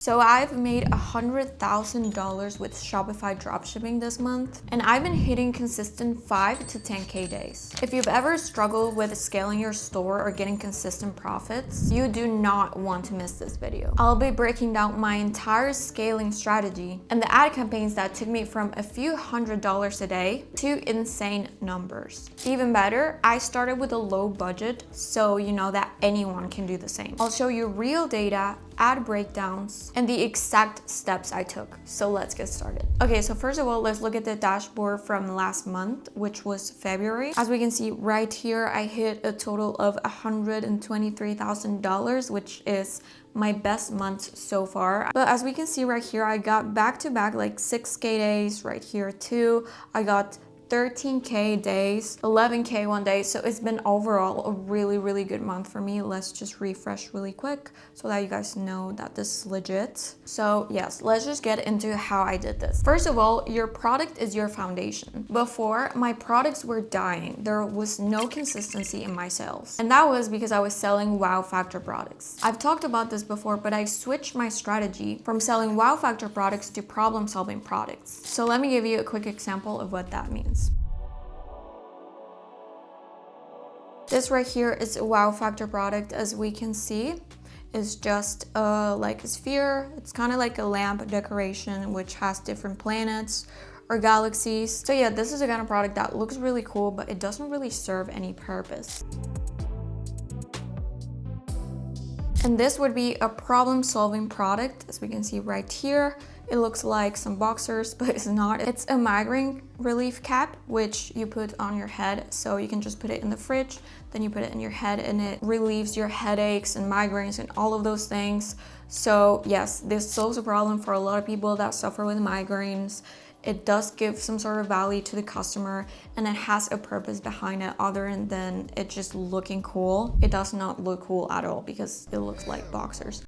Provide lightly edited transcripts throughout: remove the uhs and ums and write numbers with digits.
So I've made $100,000 with Shopify dropshipping this month, and I've been hitting consistent 5 to 10K days. If you've ever struggled with scaling your store or getting consistent profits, you do not want to miss this video. I'll be breaking down my entire scaling strategy and the ad campaigns that took me from a few $100s a day to insane numbers. Even better, I started with a low budget, so you know that anyone can do the same. I'll show you real data, ad breakdowns, and the exact steps I took. So let's get started. Okay, so first of all, let's look at the dashboard from last month, which was February. As we can see right here, I hit a total of $123,000, which is my best month so far. But as we can see right here, I got back-to-back like 6K days right here too. I got 13K days, 11K one day. So it's been overall a really good month for me. Let's just refresh really quick so that you guys know that this is legit. So yes, let's just get into how I did this. First of all, your product is your foundation. Before, my products were dying. There was no consistency in my sales. And that was because I was selling wow factor products. I've talked about this before, but I switched my strategy from selling wow factor products to problem solving products. So let me give you a quick example of what that means. This right here is a wow factor product. As we can see, it's just like a sphere. It's kind of like a lamp decoration which has different planets or galaxies. So yeah, this is the kind of product that looks really cool, but it doesn't really serve any purpose. And this would be a problem solving product. As we can see right here, it looks like some boxers, but it's not. It's a migraine relief cap, which you put on your head. So you can just put it in the fridge, then you put it in your head and it relieves your headaches and migraines and all of those things. So yes, this solves a problem for a lot of people that suffer with migraines. It does give some sort of value to the customer, and it has a purpose behind it other than it just looking cool. It does not look cool at all because it looks like boxers.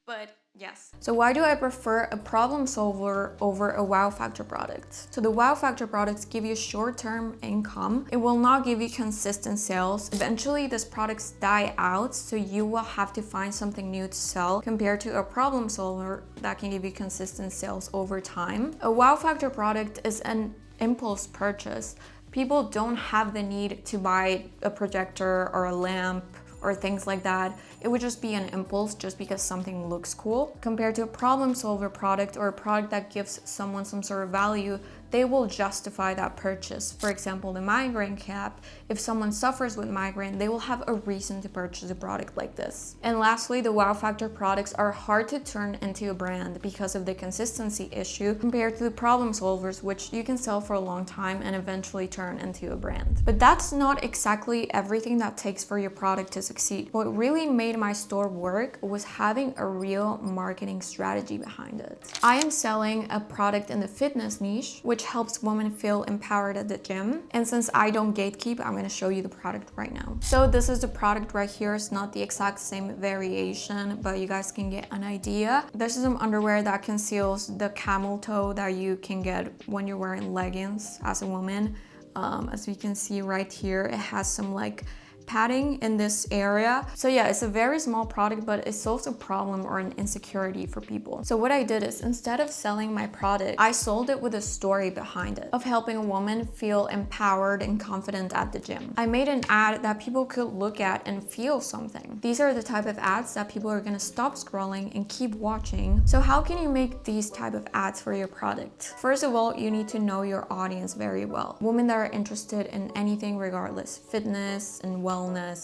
But yes. So why do I prefer a problem solver over a wow factor product? So the wow factor products give you short-term income. It will not give you consistent sales. Eventually, these products die out, so you will have to find something new to sell compared to a problem solver that can give you consistent sales over time. A wow factor product is an impulse purchase. People don't have the need to buy a projector or a lamp or things like that. It would just be an impulse just because something looks cool. Compared to a problem solver product or a product that gives someone some sort of value, they will justify that purchase. For example, the migraine cap, if someone suffers with migraine, they will have a reason to purchase a product like this. And lastly, the wow factor products are hard to turn into a brand because of the consistency issue compared to the problem solvers, which you can sell for a long time and eventually turn into a brand. But that's not exactly everything that takes for your product to succeed. What really made my store work was having a real marketing strategy behind it. I am selling a product in the fitness niche, which helps women feel empowered at the gym. And since I don't gatekeep, I'm going to show you the product right now. So this is the product right here. It's not the exact same variation, but you guys can get an idea. This is some underwear that conceals the camel toe that you can get when you're wearing leggings as a woman. As you can see right here, it has some like padding in this area. So yeah, it's a very small product, but it solves a problem or an insecurity for people. So what I did is, instead of selling my product, I sold it with a story behind it of helping a woman feel empowered and confident at the gym. I made an ad that people could look at and feel something. These are the type of ads that people are going to stop scrolling and keep watching. So how can you make these type of ads for your product? First of all, you need to know your audience very well. Women that are interested in anything regardless, fitness and wellness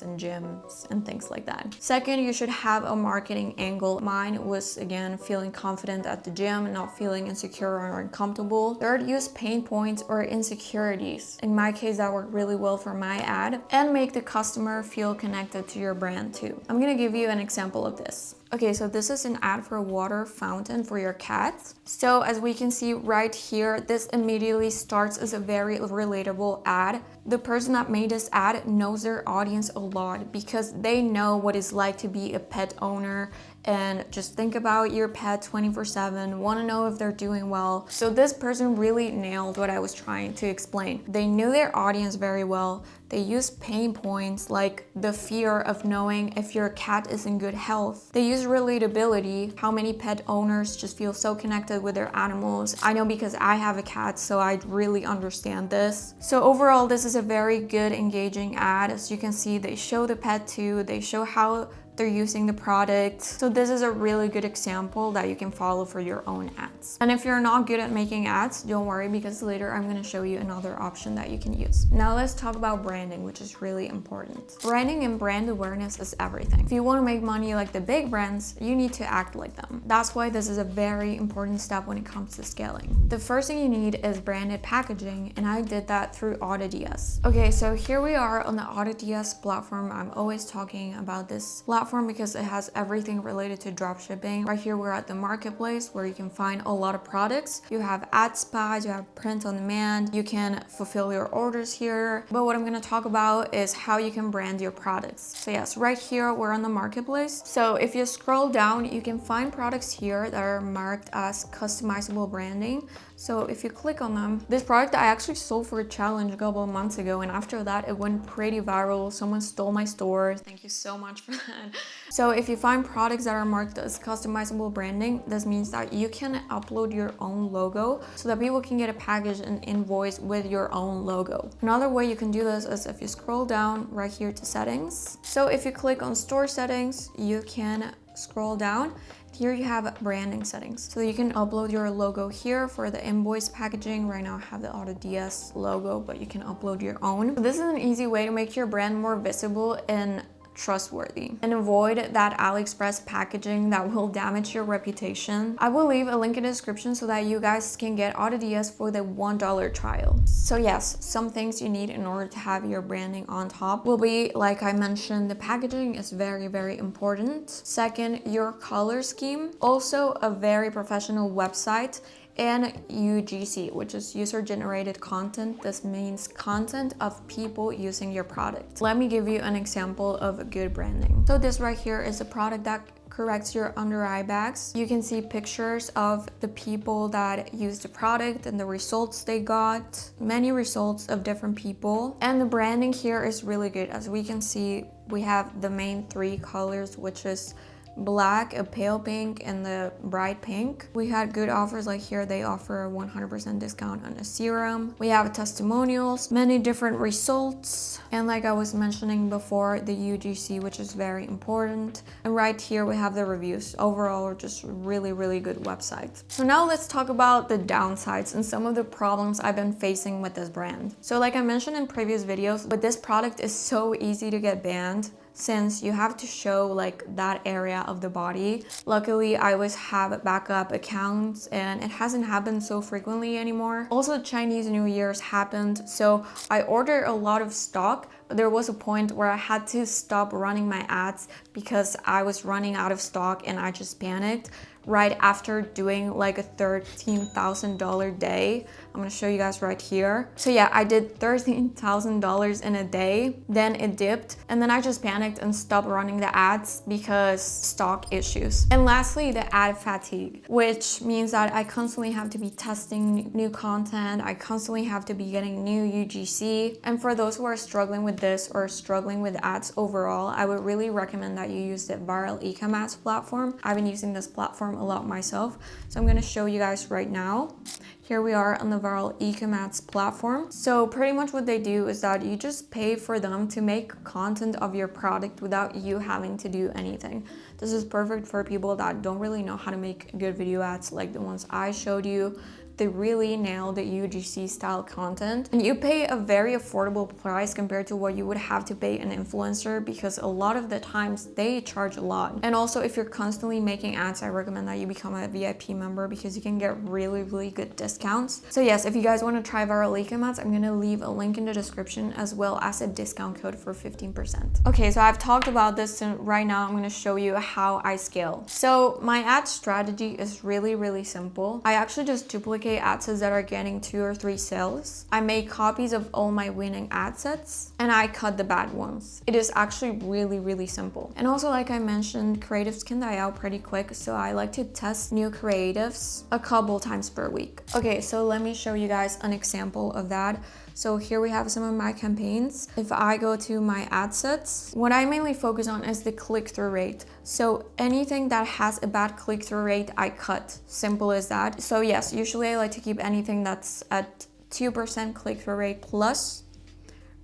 and gyms and things like that. Second, you should have a marketing angle. Mine was, again, feeling confident at the gym and not feeling insecure or uncomfortable. Third, use pain points or insecurities. In my case, that worked really well for my ad. And make the customer feel connected to your brand too. I'm gonna give you an example of this. Okay, so this is an ad for a water fountain for your cat. So as we can see right here, this immediately starts as a very relatable ad. The person that made this ad knows their audience a lot because they know what it's like to be a pet owner and just think about your pet 24/7, want to know if they're doing well. So this person really nailed what I was trying to explain. They knew their audience very well. They use pain points like the fear of knowing if your cat is in good health. They use relatability, how many pet owners just feel so connected with their animals. I know because I have a cat, so I really understand this. So overall, this is a very good, engaging ad. As you can see, they show the pet too, they show how they're using the product. So this is a really good example that you can follow for your own ads. And if you're not good at making ads, don't worry, because later I'm going to show you another option that you can use. Now let's talk about branding, which is really important. Branding and brand awareness is everything. If you want to make money like the big brands, you need to act like them. That's why this is a very important step when it comes to scaling. The first thing you need is branded packaging, and I did that through AutoDS. Okay, so here we are on the AutoDS platform. I'm always talking about this platform because it has everything related to dropshipping. Right here, we're at the marketplace where you can find a lot of products. You have ad spots, you have print on demand, you can fulfill your orders here. But what I'm going to talk about is how you can brand your products. So yes, right here, we're on the marketplace. So if you scroll down, you can find products here that are marked as customizable branding. So if you click on them, this product I actually sold for a challenge a couple of months ago, and after that it went pretty viral. Someone stole my store. Thank you so much for that. So if you find products that are marked as customizable branding, this means that you can upload your own logo so that people can get a package and invoice with your own logo. Another way you can do this is if you scroll down right here to settings. So if you click on store settings, you can scroll down. Here you have branding settings. So you can upload your logo here for the invoice packaging. Right now I have the AutoDS logo, but you can upload your own. So this is an easy way to make your brand more visible and trustworthy and avoid that AliExpress packaging that will damage your reputation. I will leave a link in the description so that you guys can get AutoDS for the $1 trial. So yes, some things you need in order to have your branding on top will be, like I mentioned, the packaging is very, very important. Second, your color scheme. Also a very professional website. And UGC, which is user-generated content. This means content of people using your product. Let me give you an example of good branding. So this right here is a product that corrects your under eye bags. You can see pictures of the people that used the product and the results they got. Many results of different people. And the branding here is really good. As we can see, we have the main three colors, which is black, a pale pink, and the bright pink. We had good offers, like here they offer a 100% discount on a serum. We have testimonials, many different results, and like I was mentioning before, the UGC, which is very important. And right here we have the reviews. Overall, just really, really good website. So now let's talk about the downsides and some of the problems I've been facing with this brand. So like I mentioned in previous videos, but this product is so easy to get banned, since you have to show like that area of the body. Luckily, I always have backup accounts and it hasn't happened so frequently anymore. Also, Chinese New Year's happened, so I ordered a lot of stock, but there was a point where I had to stop running my ads because I was running out of stock and I just panicked right after doing like a $13,000 day. I'm gonna show you guys right here. So yeah, I did $13,000 in a day, then it dipped, and then I just panicked and stopped running the ads because stock issues. And lastly, the ad fatigue, which means that I constantly have to be testing new content. I constantly have to be getting new UGC. And for those who are struggling with this or struggling with ads overall, I would really recommend that you use the Viral e-commerce platform. I've been using this platform a lot myself, so I'm going to show you guys right now. Here we are on the Viral e-commerce platform. So pretty much what they do is that you just pay for them to make content of your product without you having to do anything. This is perfect for people that don't really know how to make good video ads like the ones I showed you. They really nail the UGC style content, and you pay a very affordable price compared to what you would have to pay an influencer, because a lot of the times they charge a lot. And also, if you're constantly making ads, I recommend that you become a VIP member because you can get really, really good discounts discounts. So yes, if you guys want to try viral Leica mats, I'm gonna leave a link in the description as well as a discount code for 15%. Okay, so I've talked about this, so right now I'm gonna show you how I scale. So my ad strategy is really simple. I actually just duplicate ad sets that are getting 2 or 3 sales. I make copies of all my winning ad sets and I cut the bad ones. It is actually really simple. And also, like I mentioned, creatives can die out pretty quick, so I like to test new creatives a couple times per week. Okay, so let me show you guys an example of that. So here we have some of my campaigns. If I go to my ad sets, what I mainly focus on is the click-through rate. So anything that has a bad click-through rate, I cut. Simple as that. So yes, usually I like to keep anything that's at 2% click-through rate plus.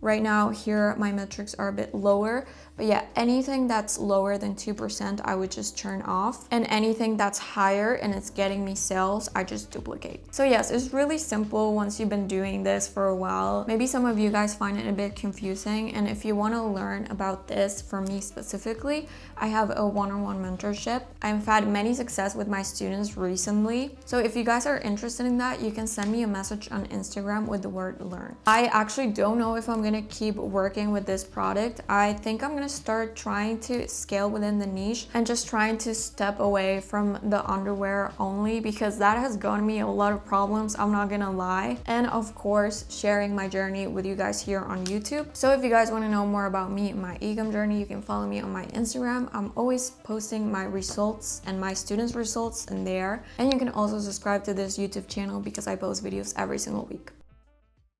Right now here my metrics are a bit lower, but yeah, anything that's lower than 2% I would just turn off, and anything that's higher and it's getting me sales, I just duplicate. So yes, it's really simple once you've been doing this for a while. Maybe some of you guys find it a bit confusing, and if you want to learn about this for me specifically, I have a one-on-one mentorship. I've had many success with my students recently, so if you guys are interested in that, you can send me a message on Instagram with the word learn. I actually don't know if I'm gonna keep working with this product. I think I'm gonna start trying to scale within the niche and just trying to step away from the underwear only, because that has gotten me a lot of problems, I'm not gonna lie. And of course, sharing my journey with you guys here on YouTube. So if you guys want to know more about me and my e-com journey, you can follow me on my Instagram. I'm always posting my results and my students' results in there. And you can also subscribe to this YouTube channel because I post videos every single week.